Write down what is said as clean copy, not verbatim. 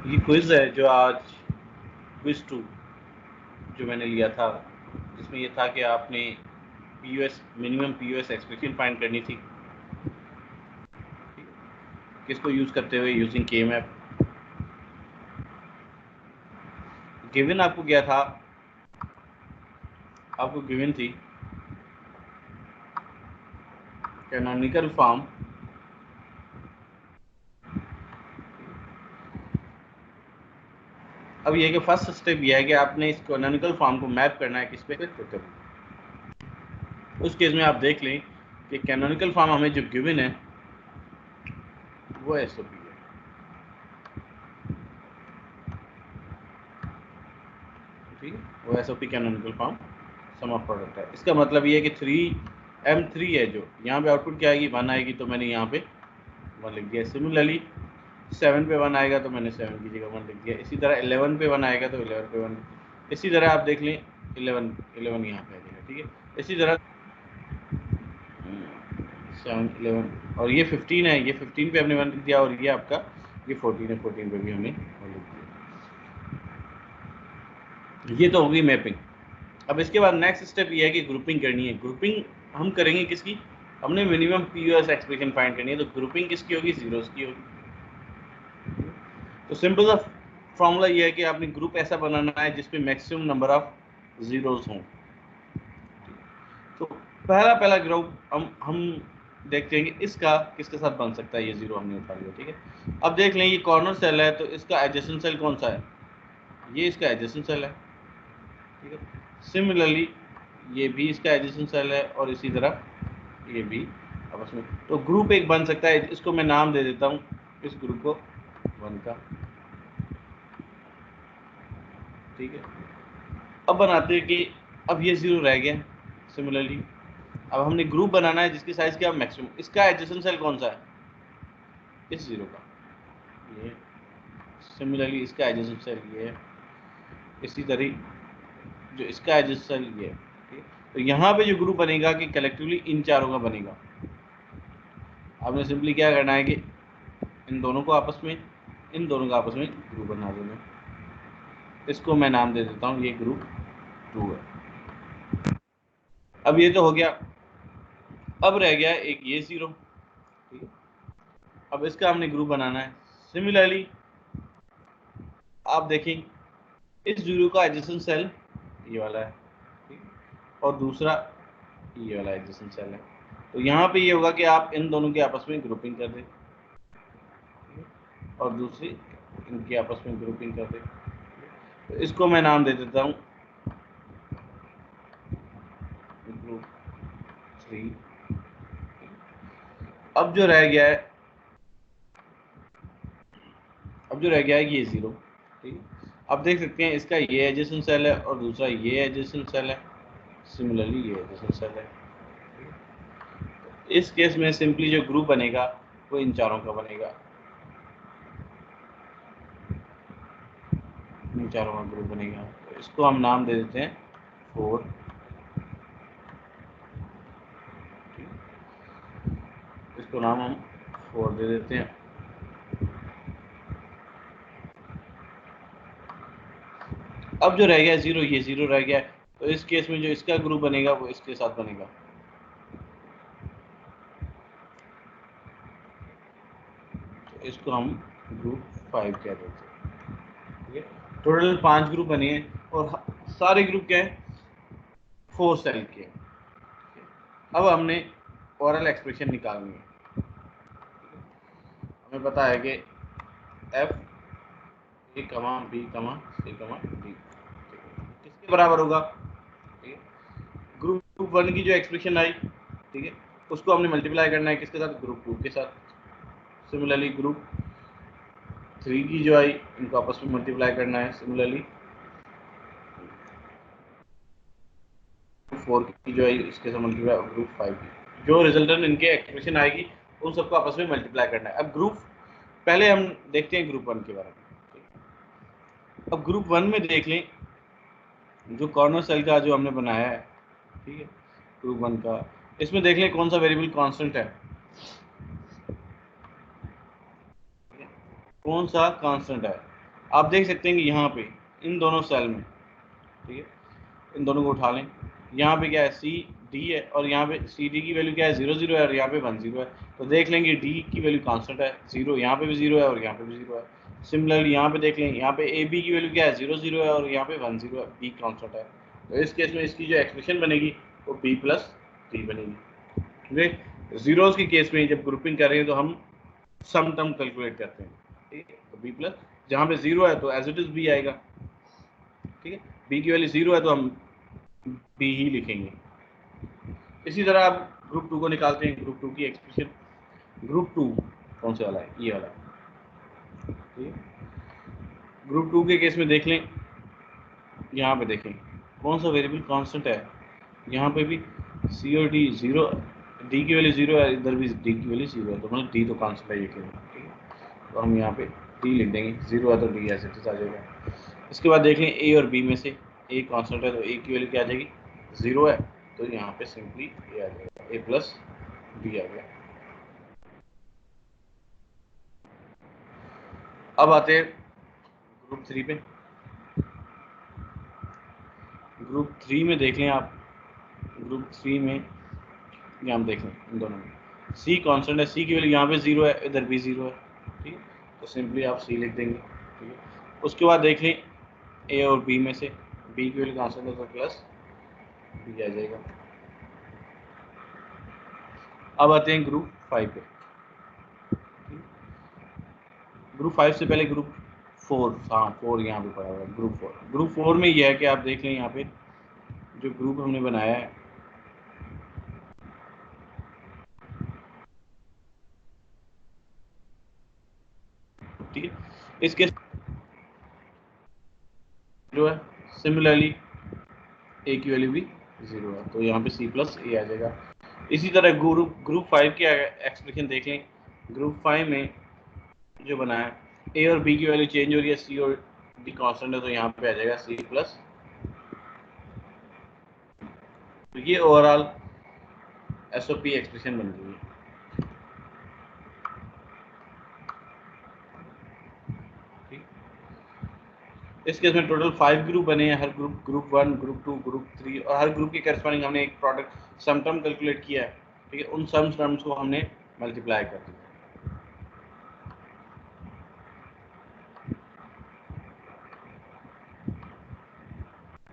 ये क्विज है जो आज क्विज 2 जो मैंने लिया था, जिसमें ये था कि आपने PUS minimum PUS expression find करनी थी किसको यूज करते हुए यूजिंग के मैप। गिवन आपको क्या था, आपको गिवन थी कैनोनिकल फॉर्म अब ये कि फर्स्ट स्टेप ये है कि आपने इस कैनोनिकल फॉर्म को मैप करना है किस पे, ट्विटर। उस केस में आप देख लें कि कैनोनिकल फॉर्म हमें जो गिवन है वो एसओपी है, ठीक है, वो SOP canonical form sum of product है। इसका मतलब ये है कि 3m3 है, जो यहाँ पे आउटपुट क्या आएगी 1 आएगी, तो मैंने यहाँ पे 1 लिख दिया। सिमिलरली 7 पे 1 आएगा तो मैंने 7 की जगह 1 लिख दिया। इसी तरह 11 पे 1 आएगा तो 11 पे 1। इसी तरह आप देख लें 11 यहाँ पे आ जाएगा, ठीक है। इसी तरह 7 11 और ये 15 है, ये 15 पे हमने 1 लिख दिया, और ये आपका ये 14 है, 14 पे भी हमने 1 लिख दिया। ये तो होगी मैपिंग। अब इसके बाद नेक्स्ट स्टेप ये है कि ग्रुपिंग करनी है। ग्रुपिंग हम करेंगे किसकी, हमने मिनिमम पीयूएस एक्सप्रेशन फाइंड करनी है, तो ग्रुपिंग किसकी होगी, जीरोस की होगी। तो सिंपल सा फॉर्मूला ये है कि आपने ग्रुप ऐसा बनाना है जिसमें मैक्सिमम नंबर ऑफ जीरोस हों। तो पहला ग्रुप हम देखते हैं कि इसका किसके साथ बन सकता है। ये जीरो हमने उठा लिया, ठीक है। अब देख लें ये कॉर्नर सेल है, तो इसका एडजेसेंट सेल कौन सा है, ये इसका एडजेसेंट सेल है, ठीक है। सिमिलरली ये भी इसका एडजेसेंट सेल है, और इसी तरह ये भी आपस में। तो ग्रुप एक बन सकता है, इसको मैं नाम दे देता हूँ इस ग्रुप को 1 का, ठीक है। अब बनाते हैं कि अब ये जीरो रह गया। सिमिलरली अब हमने ग्रुप बनाना है जिसकी साइज क्या मैक्सिमम, इसका एडजेसेंट सेल कौन सा है, इस जीरो का, ये। सिमिलरली इसका एडजेसेंट सेल ये है, इसी तरह जो इसका एडजेसेंट सेल ये है, ठीक है। तो यहाँ पे जो ग्रुप बनेगा कि कलेक्टिवली इन चारों का बनेगा। आपने सिंपली क्या करना है कि इन दोनों को आपस में ग्रुप बना देना। इसको मैं नाम दे देता हूँ, ये ग्रुप 2 है। अब ये तो हो गया। अब रह गया एक ये जीरो, ठीक है। अब इसका हमने ग्रुप बनाना है। सिमिलरली आप देखें इस जीरो का एडजेसेंट सेल ये वाला है, ठीक है, और दूसरा ये वाला एडजेसेंट सेल है। तो यहाँ पे ये होगा कि आप इन दोनों की आपस में ग्रुपिंग कर दें, और दूसरी इनकी आपस में ग्रुपिंग कर दें। तो इसको मैं नाम दे देता हूँ ग्रुप 3। अब जो रह गया है ये जीरो, ठीक है। अब देख सकते हैं इसका ये एडजेसेंट सेल है और दूसरा ये एडजेसेंट सेल है। सिमिलरली ये एडजेसेंट सेल है। इस केस में सिंपली जो ग्रुप बनेगा वो इन चारों का बनेगा, इन चारों का ग्रुप बनेगा। तो इसको हम नाम दे देते हैं 4, इसको नाम हम 4 दे देते हैं। अब जो रह गया जीरो, ये जीरो रह गया, तो इस केस में जो इसका ग्रुप बनेगा वो इसके साथ बनेगा। तो इसको हम ग्रुप 5 कह देते हैं, ठीक है। टोटल 5 ग्रुप बने हैं और सारे ग्रुप क्या है 4 सेल के। अब हमने ओरल एक्सप्रेशन निकालनी है। हमें पता है कि एफ ए कमा बी कमा सी कमा डी किसके बराबर होगा, ठीक है। ग्रुप 1 की जो एक्सप्रेशन आई, ठीक है, उसको हमने मल्टीप्लाई करना है किसके साथ, ग्रुप 2 के साथ। सिमिलरली ग्रुप 3 की जो आई इनको आपस में मल्टीप्लाई करना है। सिमिलरली 4 की जो आई इसके साथ मल्टीप्लाई, ग्रुप 5 की जो रिजल्टेंट इनके एक्सप्रेशन आएगी उन सबको आपस में मल्टीप्लाई करना है। अब ग्रुप पहले हम देखते हैं ग्रुप 1 के बारे में। अब ग्रुप 1 में देख लें जो कॉर्नर सेल का जो हमने बनाया है, ठीक है, ग्रुप 1 का, इसमें देख लें कौन सा वेरिएबल कांस्टेंट है, कौन सा कांस्टेंट है। आप देख सकते हैं कि यहाँ पे इन दोनों सेल में, ठीक है, इन दोनों को उठा लें, यहाँ पे क्या है सी डी है और यहाँ पे सी डी की वैल्यू क्या है 0 0 है और यहाँ पे 1 0 है, तो देख लेंगे डी की वैल्यू कांस्टेंट है 0, यहाँ पे भी 0 है और यहाँ पे भी 0 है। सिमिलरली यहाँ पे देख लें, यहाँ पे ए बी की वैल्यू क्या है 0 0 है और यहाँ पे 1 0 है, बी कांस्टेंट है, तो इस केस में इसकी जो एक्सप्रेशन बनेगी वो बी प्लस डी बनेगी। क्योंकि जीरोस के केस में जब ग्रुपिंग कर रहे हैं तो हम सम टर्म कैलकुलेट करते हैं, ठीक है, तो बी प्लस, जहाँ पे 0 है तो एज इट इज बी आएगा, ठीक है, बी की वैल्यू 0 है तो हम बी ही लिखेंगे। इसी तरह आप ग्रुप 2 को निकालते हैं, ग्रुप 2 की एक्सप्रेशन, ग्रुप 2 कौन सा वाला है, ये वाला, ठीक है। ग्रुप 2 के केस में देख लें, यहाँ पे देखें कौन सा वेरिएबल कांस्टेंट है, यहाँ पे भी सी और डी 0, डी की वैल्यू 0 है, इधर भी डी की वैल्यू 0 है, तो मतलब डी तो कांस्टेंट है ये केवल, ठीक है, तो हम यहाँ पे डी लिख देंगे, 0 है तो डी ऐसे आ जाएगा। इसके बाद देख लें ए और बी में से ए कांस्टेंट है तो ए की वैल्यू क्या आ जाएगी 0 है, तो यहाँ पे सिंपली ए आ जाएगा, ए प्लस बी आ गया। अब आते हैं ग्रुप 3 पे। ग्रुप 3 में देख लें आप, ग्रुप 3 में ये हम देख लें इन दोनों में सी कांस्टेंट है, सी की वैल्यू यहाँ पे 0 है, इधर भी 0 है, ठीक है, तो सिंपली आप सी लिख देंगे, ठीक है। उसके बाद देख लें ए और बी में से बी की वैल्यू कांस्टेंट है तो प्लस बी आ जाएगा। अब आते हैं ग्रुप 5 पे। ग्रुप 5 से पहले ग्रुप 4, हाँ 4 यहाँ पे पड़ा हुआ है, ग्रुप 4 में यह है कि आप देख लें यहाँ पे जो ग्रुप हमने बनाया है, ठीक है, इसके जो है सिमिलरली ए की वैल्यू भी 0 है, तो यहाँ पे सी प्लस ए आ जाएगा। इसी तरह ग्रुप 5 की एक्सप्रेशन देख लें, ग्रुप 5 में जो बनाया ए और बी की वैल्यू चेंज हो रही है, सी और डी कांस्टेंट है, तो यहाँ पे आ जाएगा सी प्लस, तो ये ओवरऑल एसओपी एक्सप्रेशन बन रही है। इस केस में टोटल 5 ग्रुप बने हैं, हर ग्रुप 1, ग्रुप 2, ग्रुप 3 और हर ग्रुप के करस्पॉन्डिंग हमने एक प्रोडक्ट सम टर्म कैलकुलेट किया है, ठीक है, उन सम टर्म्स को हमने मल्टीप्लाई कर दिया।